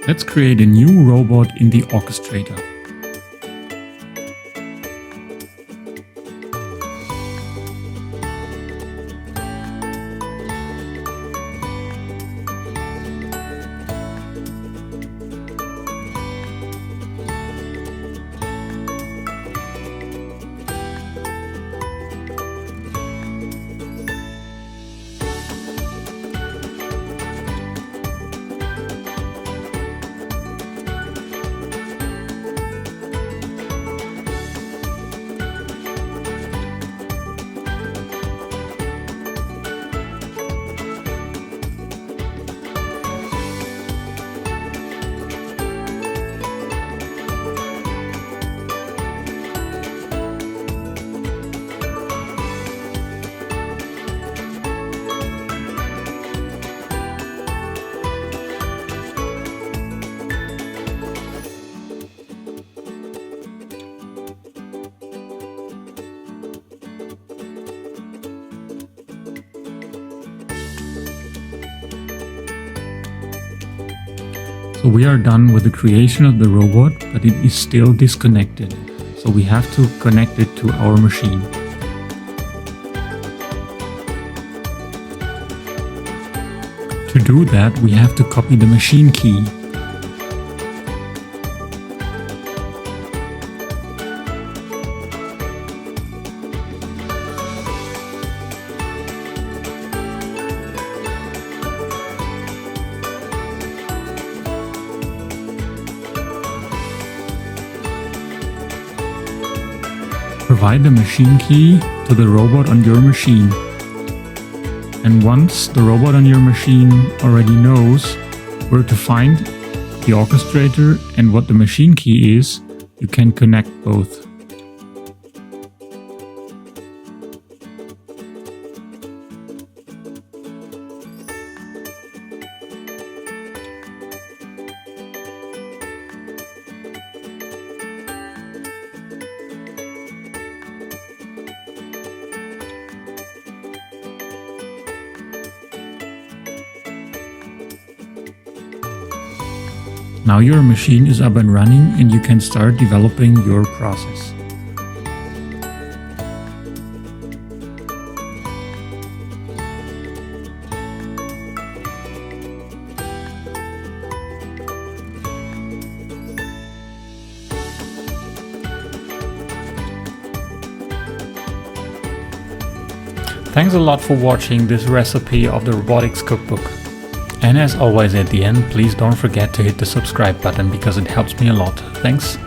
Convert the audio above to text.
Let's create a new robot in the orchestrator. So we are done with the creation of the robot, but it is still disconnected. So we have to connect it to our machine. To do that, we have to copy the machine key. Provide the machine key to the robot on your machine. And once the robot on your machine already knows where to find the orchestrator and what the machine key is, you can connect both. Now your machine is up and running and you can start developing your process. Thanks a lot for watching this recipe of the robotics cookbook. And as always at the end, please don't forget to hit the subscribe button because it helps me a lot. Thanks.